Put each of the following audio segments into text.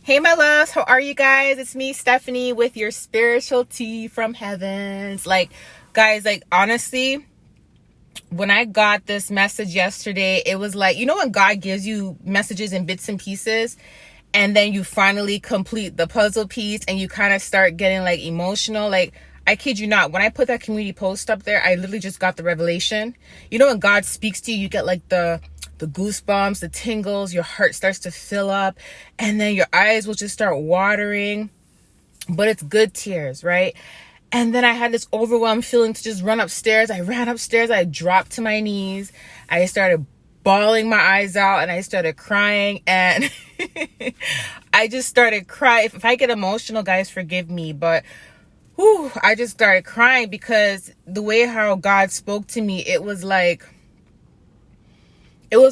Hey, my loves, how are you guys? It's me, Stephanie, with your spiritual tea from heavens. Guys, honestly, when I got this message yesterday, it was like, when God gives you messages in bits and pieces, and then you finally complete the puzzle piece and you kind of start getting emotional. I kid you not, when I put that community post up there, I literally just got the revelation. When God speaks to you, you get the goosebumps, the tingles, your heart starts to fill up, and then your eyes will just start watering, but it's good tears, right? And then I had this overwhelmed feeling to just run upstairs. I ran upstairs, I dropped to my knees, I started bawling my eyes out, and I started crying, and I just started crying. If I get emotional, guys, forgive me, but I just started crying because the way how God spoke to me, it was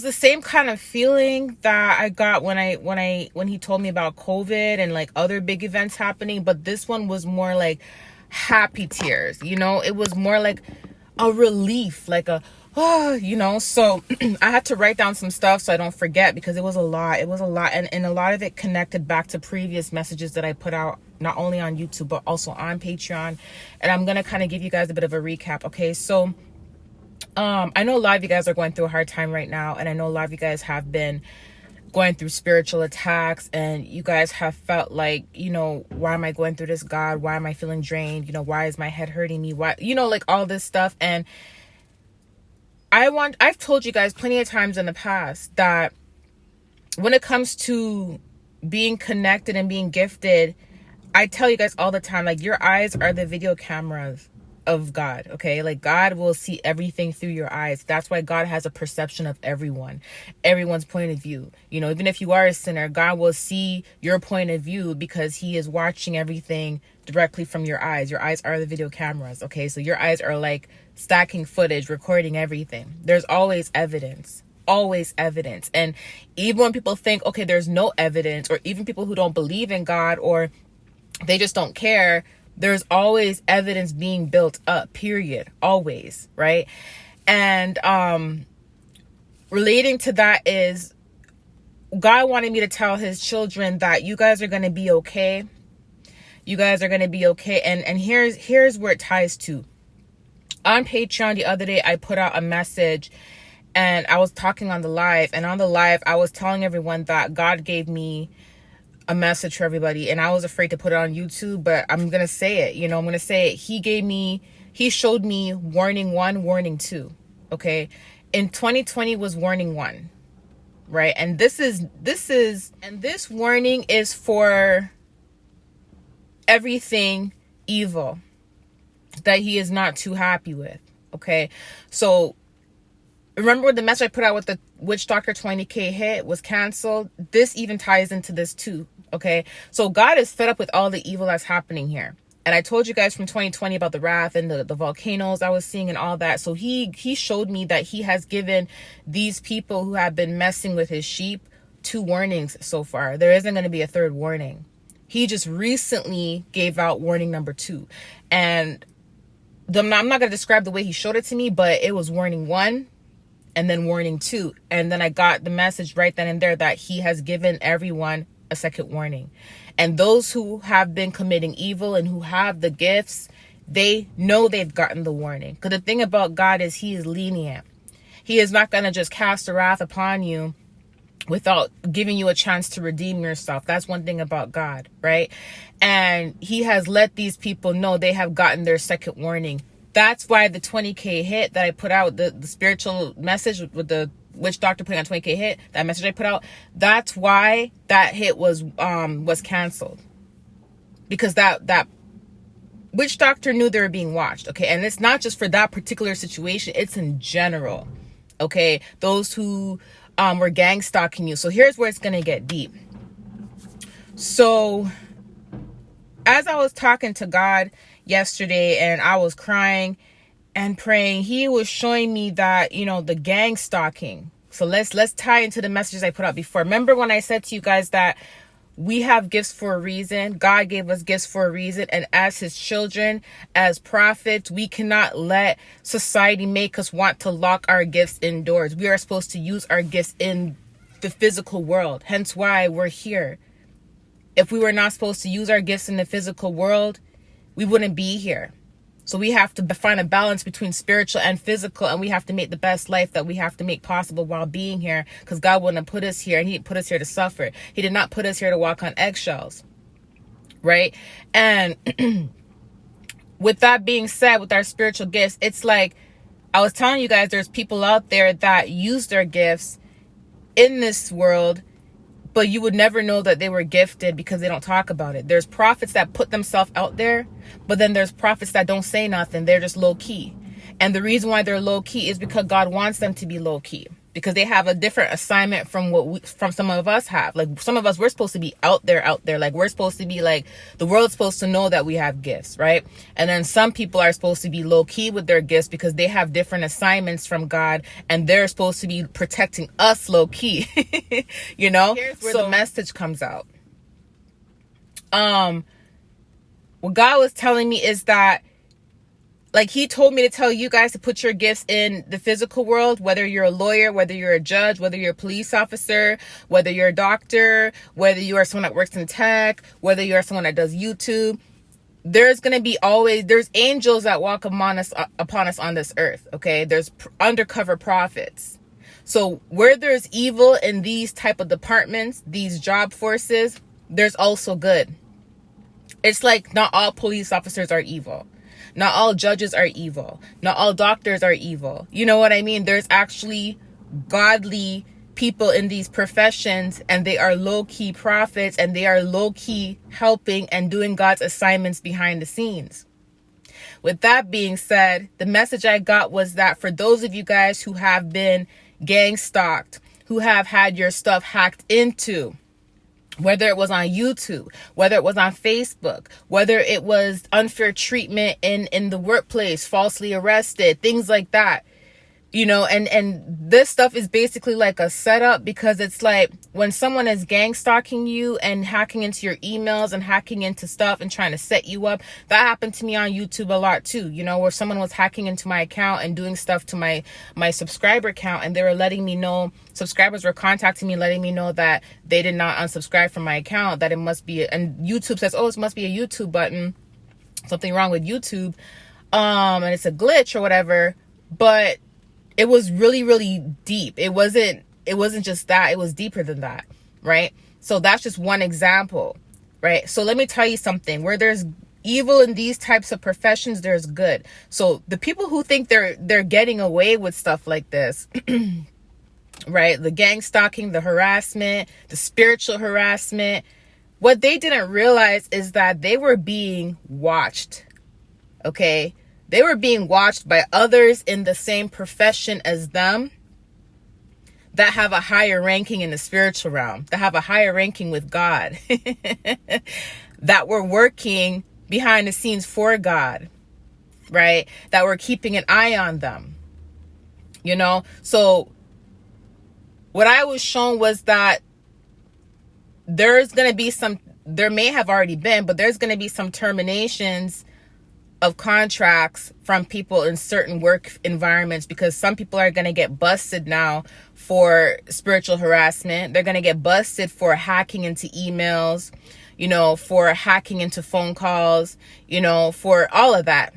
the same kind of feeling that I got when he told me about COVID and other big events happening, but this one was more like happy tears. It was more like a relief, so I had to write down some stuff so I don't forget, because it was a lot, and a lot of it connected back to previous messages that I put out, not only on YouTube but also on Patreon, and I'm gonna kind of give you guys a bit of a recap. Okay, so I know a lot of you guys are going through a hard time right now, and I know a lot of you guys have been going through spiritual attacks, and you guys have felt like, why am I going through this, God? Why am I feeling drained? Why is my head hurting me? Why, all this stuff. And I've told you guys plenty of times in the past that when it comes to being connected and being gifted, I tell you guys all the time, your eyes are the video cameras of God, okay? God will see everything through your eyes. That's why God has a perception of everyone's point of view. Even if you are a sinner, God will see your point of view because he is watching everything directly from your eyes. Your eyes are the video cameras, okay? So your eyes are stacking footage, recording everything. There's always evidence. Always evidence. And even when people think, okay, there's no evidence, or even people who don't believe in God, or they just don't care, there's always evidence being built up, period. Always, right? And relating to that is, God wanted me to tell his children that you guys are going to be okay. You guys are going to be okay. And here's where it ties to. On Patreon the other day, I put out a message, and I was talking on the live, and on the live, I was telling everyone that God gave me a message for everybody, and I was afraid to put it on YouTube, but I'm going to say it, I'm going to say it. He showed me warning 1, warning 2. Okay. In 2020 was warning 1, right? And this warning is for everything evil that he is not too happy with. Okay. So remember when the message I put out with the witch doctor 20K hit was canceled? This even ties into this too. Okay. So God is fed up with all the evil that's happening here. And I told you guys from 2020 about the wrath and the volcanoes I was seeing and all that. So he showed me that he has given these people who have been messing with his sheep 2 warnings so far. There isn't going to be a 3rd warning. He just recently gave out warning number 2. And I'm not going to describe the way he showed it to me, but it was warning 1 and then warning 2. And then I got the message right then and there that he has given everyone a 2nd warning. And those who have been committing evil and who have the gifts, they know they've gotten the warning. Because the thing about God is he is lenient. He is not going to just cast a wrath upon you without giving you a chance to redeem yourself. That's one thing about God, right? And he has let these people know they have gotten their 2nd warning. That's why the 20K hit that I put out, the spiritual message with the witch doctor putting on 20K hit, that message I put out, that's why that hit was canceled. Because that witch doctor knew they were being watched, okay? And it's not just for that particular situation, it's in general, okay? Those who were gang stalking you. So here's where it's gonna get deep. So as I was talking to God yesterday and I was crying and praying, he was showing me that, the gang stalking. So let's tie into the messages I put out before. Remember when I said to you guys that we have gifts for a reason? God gave us gifts for a reason. And as his children, as prophets, we cannot let society make us want to lock our gifts indoors. We are supposed to use our gifts in the physical world. Hence why we're here. If we were not supposed to use our gifts in the physical world, we wouldn't be here. So we have to find a balance between spiritual and physical, and we have to make the best life that we have to make possible while being here, because God wouldn't have put us here, and he put us here to suffer. He did not put us here to walk on eggshells, right? And with that being said, with our spiritual gifts, it's like I was telling you guys, there's people out there that use their gifts in this world, but you would never know that they were gifted because they don't talk about it. There's prophets that put themselves out there, but then there's prophets that don't say nothing. They're just low key. And the reason why they're low key is because God wants them to be low key, because they have a different assignment from from some of us have. Like some of us, we're supposed to be out there. Like we're supposed to be like, the world's supposed to know that we have gifts, right? And then some people are supposed to be low key with their gifts because they have different assignments from God, and they're supposed to be protecting us low key. You know, here's where the message comes out. What God was telling me is that, like, he told me to tell you guys to put your gifts in the physical world, whether you're a lawyer, whether you're a judge, whether you're a police officer, whether you're a doctor, whether you are someone that works in tech, whether you're someone that does YouTube. There's going to be there's angels that walk upon us on this earth. Okay. There's undercover prophets. So where there's evil in these type of departments, these job forces, there's also good. It's like not all police officers are evil. Not all judges are evil. Not all doctors are evil. You know what I mean? There's actually godly people in these professions, and they are low-key prophets, and they are low-key helping and doing God's assignments behind the scenes. With that being said, the message I got was that for those of you guys who have been gang stalked, who have had your stuff hacked into, whether it was on YouTube, whether it was on Facebook, whether it was unfair treatment in the workplace, falsely arrested, things like that. You know, and this stuff is basically like a setup, because it's like when someone is gang stalking you and hacking into your emails and hacking into stuff and trying to set you up. That happened to me on YouTube a lot too, you know, where someone was hacking into my account and doing stuff to my subscriber count, and they were letting me know, subscribers were contacting me, letting me know that they did not unsubscribe from my account, that it must be, and YouTube says, oh, it must be a YouTube button, something wrong with YouTube, and it's a glitch or whatever. But it was really, really deep. It wasn't just that. It was deeper than that, right? So that's just one example, right? So let me tell you something. Where there's evil in these types of professions, there's good. So the people who think they're getting away with stuff like this, right? The gang stalking, the harassment, the spiritual harassment, what they didn't realize is that they were being watched, okay? They were being watched by others in the same profession as them that have a higher ranking in the spiritual realm, that have a higher ranking with God, that were working behind the scenes for God, right? That were keeping an eye on them, you know? So what I was shown was that there's going to be there may have already been, but there's going to be some terminations of contracts from people in certain work environments, because some people are going to get busted now for spiritual harassment. They're going to get busted for hacking into emails, you know, for hacking into phone calls, you know, for all of that.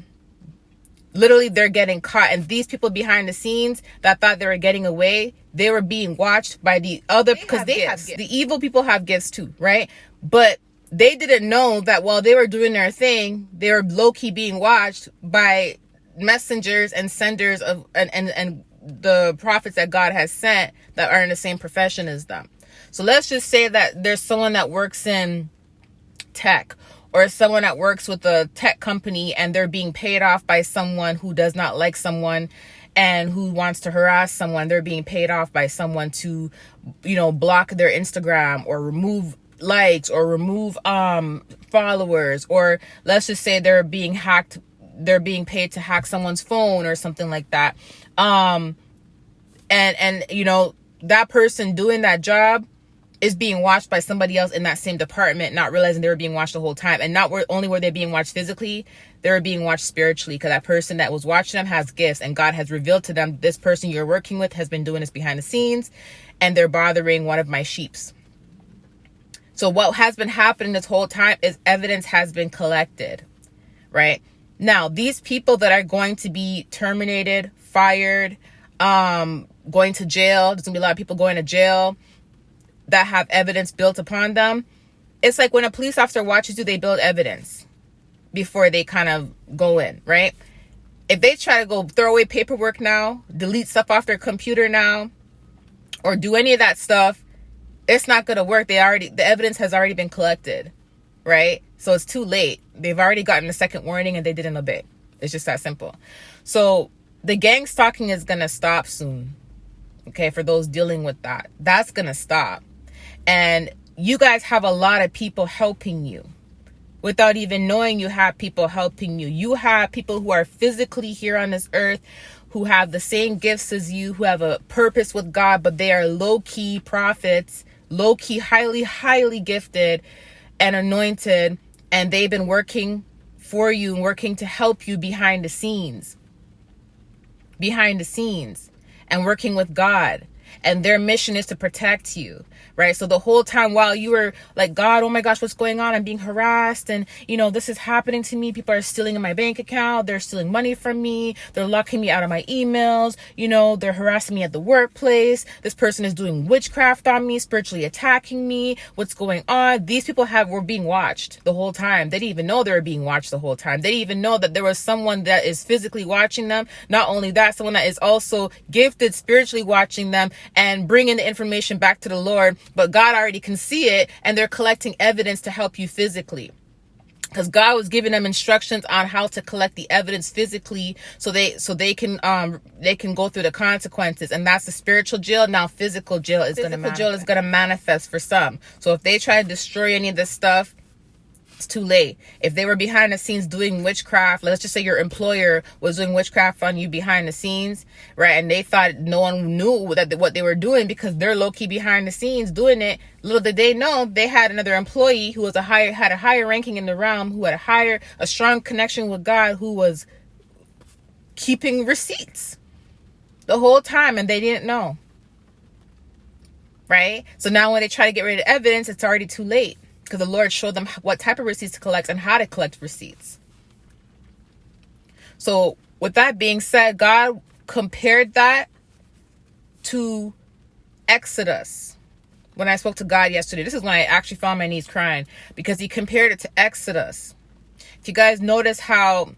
Literally, they're getting caught. And these people behind the scenes that thought they were getting away, they were being watched by the other, because they have gifts. The evil people have gifts too, right? But they didn't know that while they were doing their thing, they were low-key being watched by messengers and senders of and the prophets that God has sent that are in the same profession as them. So let's just say that there's someone that works in tech, or someone that works with a tech company, and they're being paid off by someone who does not like someone and who wants to harass someone. They're being paid off by someone to, you know, block their Instagram or remove likes or remove followers, or let's just say they're being hacked, they're being paid to hack someone's phone or something like that, and you know, that person doing that job is being watched by somebody else in that same department, not realizing they were being watched the whole time. And not only were they being watched physically, they were being watched spiritually, because that person that was watching them has gifts, and God has revealed to them, this person you're working with has been doing this behind the scenes, and they're bothering one of my sheeps. So what has been happening this whole time is evidence has been collected, right? Now, these people that are going to be terminated, fired, going to jail, there's gonna be a lot of people going to jail that have evidence built upon them. It's like when a police officer watches you, they build evidence before they kind of go in, right? If they try to go throw away paperwork now, delete stuff off their computer now, or do any of that stuff, it's not going to work. The evidence has already been collected, right? So it's too late. They've already gotten a second warning and they didn't obey. It's just that simple. So the gang stalking is going to stop soon. Okay, for those dealing with that, that's going to stop. And you guys have a lot of people helping you without even knowing you have people helping you. You have people who are physically here on this earth, who have the same gifts as you, who have a purpose with God, but they are low-key prophets, low-key, highly, highly gifted and anointed. And they've been working for you and working to help you behind the scenes, and working with God. And their mission is to protect you, right? So the whole time while you were like, God, oh my gosh, what's going on? I'm being harassed. And, this is happening to me. People are stealing in my bank account. They're stealing money from me. They're locking me out of my emails. They're harassing me at the workplace. This person is doing witchcraft on me, spiritually attacking me. What's going on? These people were being watched the whole time. They didn't even know they were being watched the whole time. They didn't even know that there was someone that is physically watching them. Not only that, someone that is also gifted spiritually watching them and bringing the information back to the Lord. But God already can see it, and they're collecting evidence to help you physically. Because God was giving them instructions on how to collect the evidence physically, so they can go through the consequences. And that's the spiritual jail. Now physical jail is going to manifest for some. So if they try to destroy any of this stuff, it's too late. If they were behind the scenes doing witchcraft, let's just say your employer was doing witchcraft on you behind the scenes, right? And they thought no one knew that what they were doing because they're low-key behind the scenes doing it. Little did they know they had another employee who was had a higher ranking in the realm, who had a strong connection with God, who was keeping receipts the whole time, and they didn't know, right? So now when they try to get rid of evidence, it's already too late. Because the Lord showed them what type of receipts to collect and how to collect receipts. So with that being said, God compared that to Exodus. When I spoke to God yesterday, this is when I actually found my knees crying, because he compared it to Exodus. If you guys notice how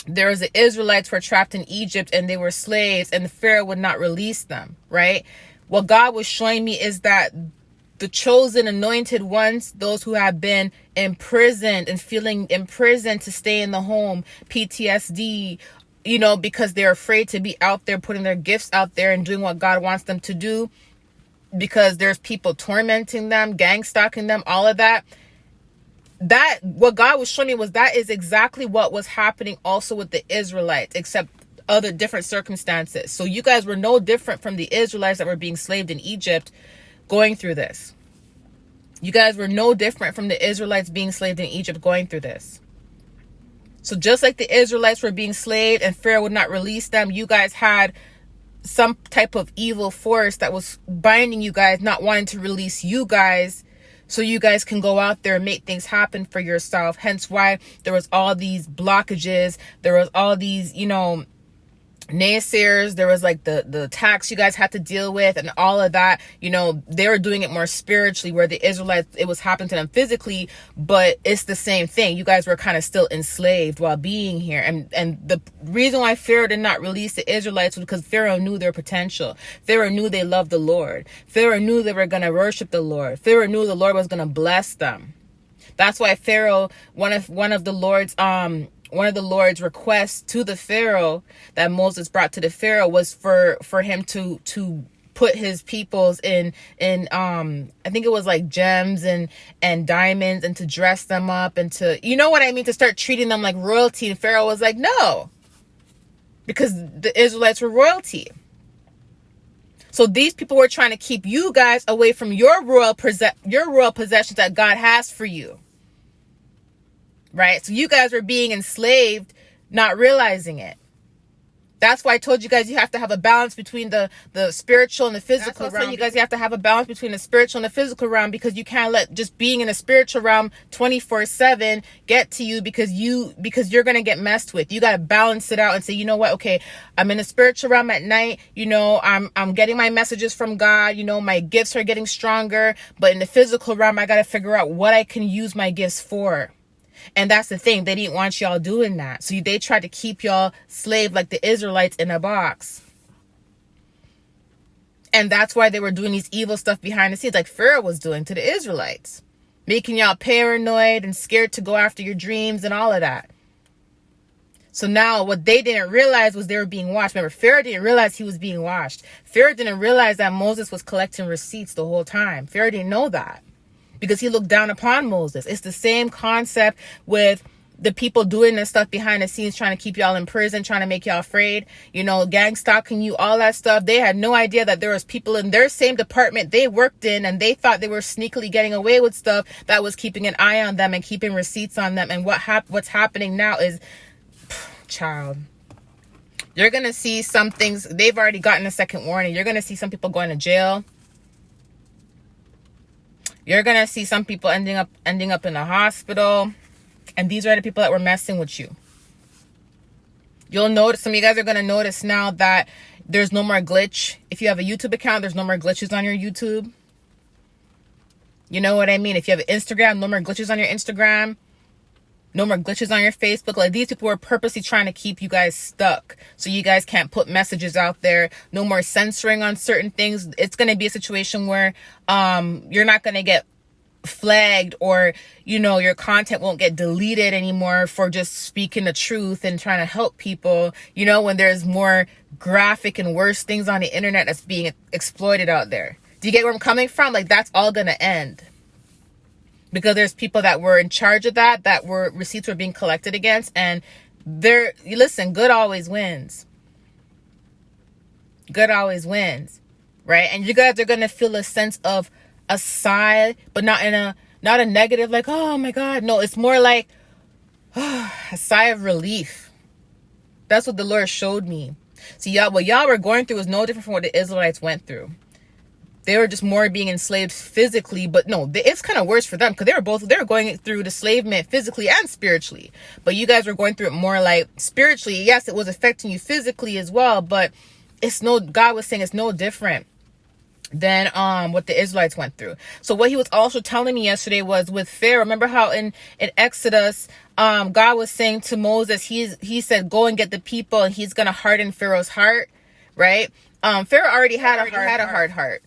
there was the Israelites were trapped in Egypt and they were slaves and the Pharaoh would not release them, right? What God was showing me is that the chosen anointed ones, those who have been imprisoned and feeling imprisoned to stay in the home, PTSD, because they're afraid to be out there putting their gifts out there and doing what God wants them to do, because there's people tormenting them, gang stalking them, all of that. That, what God was showing me was that is exactly what was happening also with the Israelites, except other different circumstances. So you guys were no different from the Israelites that were being enslaved in Egypt going through this. You guys were no different from the Israelites being enslaved in Egypt going through this. So just like the Israelites were being enslaved and Pharaoh would not release them, you guys had some type of evil force that was binding you guys, not wanting to release you guys, so you guys can go out there and make things happen for yourself. Hence why there was all these blockages. There was all these, naysayers. There was like the attacks you guys had to deal with and all of that. They were doing it more spiritually, where the Israelites, it was happening to them physically, but it's the same thing. You guys were kind of still enslaved while being here. And the reason why Pharaoh did not release the Israelites was because Pharaoh knew their potential. Pharaoh knew they loved the Lord. Pharaoh knew they were going to worship the Lord. Pharaoh knew the Lord was going to bless them. That's why Pharaoh, one of the Lord's requests to the Pharaoh that Moses brought to the Pharaoh was for him to put his peoples in I think it was like gems and diamonds, and to dress them up, and to, to start treating them like royalty. And Pharaoh was like, no, because the Israelites were royalty. So these people were trying to keep you guys away from your royal possessions that God has for you. Right? So you guys were being enslaved, not realizing it. That's why I told you guys you have to have a balance between the spiritual and the physical realm. You guys, you have to have a balance between the spiritual and the physical realm, because you can't let just being in the spiritual realm 24/7 get to you, because you're going to get messed with. You got to balance it out and say, you know what? Okay, I'm in the spiritual realm at night. You know, I'm getting my messages from God. You know, my gifts are getting stronger, but in the physical realm, I got to figure out what I can use my gifts for. And that's the thing. They didn't want y'all doing that. So they tried to keep y'all slave like the Israelites in a box. And that's why they were doing these evil stuff behind the scenes, like Pharaoh was doing to the Israelites. Making y'all paranoid and scared to go after your dreams and all of that. So now what they didn't realize was they were being watched. Remember, Pharaoh didn't realize he was being watched. Pharaoh didn't realize that Moses was collecting receipts the whole time. Pharaoh didn't know that, because he looked down upon Moses. It's the same concept with the people doing this stuff behind the scenes, trying to keep y'all in prison, trying to make y'all afraid, you know, gang stalking you, all that stuff. They had no idea that there was people in their same department they worked in, and they thought they were sneakily getting away with stuff that was keeping an eye on them and keeping receipts on them. And what's happening now is, child, you're going to see some things. They've already gotten a second warning. You're going to see some people going to jail. You're going to see some people ending up in the hospital. And these are the people that were messing with you. You'll notice, some of you guys are going to notice now that there's no more glitch. If you have a YouTube account, there's no more glitches on your YouTube. You know what I mean? If you have Instagram, no more glitches on your Instagram. No more glitches on your Facebook. Like, these people were purposely trying to keep you guys stuck, so you guys can't put messages out there. No more censoring on certain things. It's going to be a situation where you're not going to get flagged, or, you know, your content won't get deleted anymore for just speaking the truth and trying to help people. You know, when there's more graphic and worse things on the internet that's being exploited out there. Do you get where I'm coming from? Like, that's all going to end. Because there's people that were in charge of that were receipts were being collected against, and listen, good always wins. Good always wins, right? And you guys are gonna feel a sense of a sigh, but not a negative, like, oh my God. No, it's more like a sigh of relief. That's what the Lord showed me. See, what y'all were going through was no different from what the Israelites went through. They were just more being enslaved physically, but no, it's kind of worse for them, because they were going through the enslavement physically and spiritually. But you guys were going through it more like spiritually. Yes, it was affecting you physically as well, but God was saying it's no different than what the Israelites went through. So what he was also telling me yesterday was with Pharaoh. Remember how in Exodus, God was saying to Moses, he said, go and get the people, and he's going to harden Pharaoh's heart, right? Pharaoh already had a hard heart.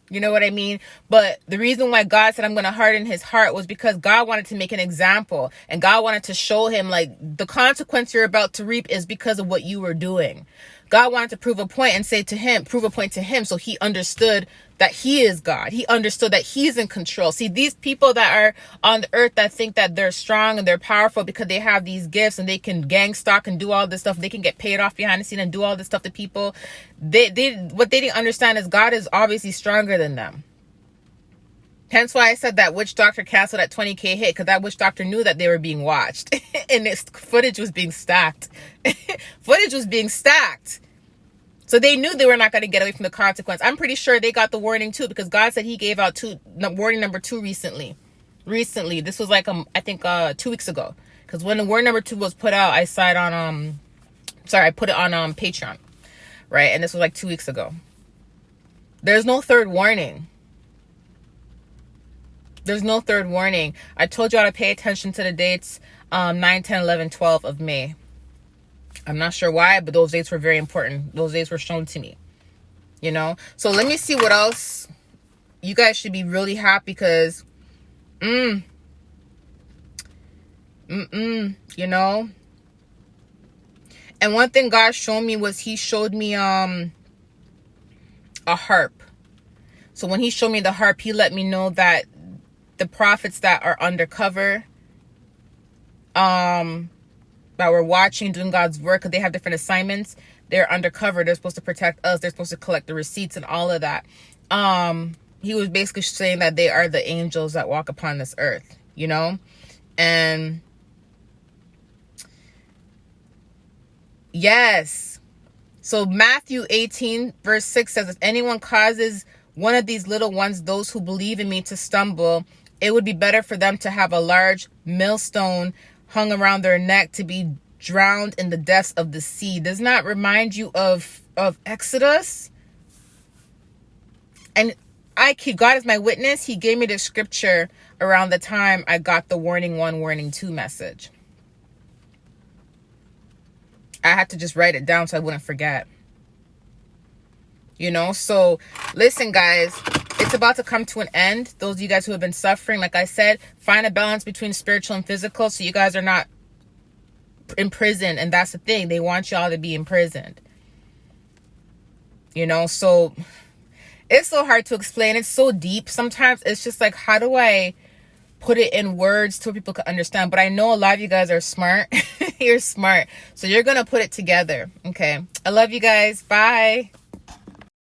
You know what I mean? But the reason why God said, I'm going to harden his heart, was because God wanted to make an example, and God wanted to show him, like, the consequence you're about to reap is because of what you were doing. God wanted to prove a point to him, so he understood that he is God. He understood that he's in control. See, these people that are on the earth that think that they're strong and they're powerful because they have these gifts and they can gang stalk and do all this stuff. They can get paid off behind the scene and do all this stuff to people. What they didn't understand is God is obviously stronger than them. Hence why I said that witch doctor canceled that 20K hit, because that witch doctor knew that they were being watched and this footage was being stacked. Footage was being stacked. So they knew they were not going to get away from the consequence. I'm pretty sure they got the warning too, because God said he gave out warning number 2 recently. This was like, I think 2 weeks ago. Because when the warning number 2 was put out, I saw it on, I put it on Patreon. Right? And this was like 2 weeks ago. There's no third warning. There's no third warning. I told you how to pay attention to the dates, 9, 10, 11, 12 of May. I'm not sure why, but those dates were very important. Those dates were shown to me, you know? So let me see what else. You guys should be really happy, because, you know? And one thing God showed me was he showed me a harp. So when he showed me the harp, he let me know that the prophets that are undercover, that we're watching, doing God's work, because they have different assignments. They're undercover. They're supposed to protect us. They're supposed to collect the receipts and all of that. He was basically saying that they are the angels that walk upon this earth, you know? And Yes. So Matthew 18 verse 6 says, if anyone causes one of these little ones, those who believe in me, to stumble, it would be better for them to have a large millstone hung around their neck to be drowned in the depths of the sea. Does not remind you of Exodus? And God is my witness. He gave me the scripture around the time I got the warning 1, warning 2 message. I had to just write it down so I wouldn't forget. You know, so listen, guys, it's about to come to an end. Those of you guys who have been suffering, like I said, find a balance between spiritual and physical so you guys are not imprisoned. And that's the thing. They want y'all to be imprisoned. You know, so it's so hard to explain. It's so deep. Sometimes it's just like, how do I put it in words so people can understand? But I know a lot of you guys are smart. You're smart. So you're going to put it together. Okay. I love you guys. Bye.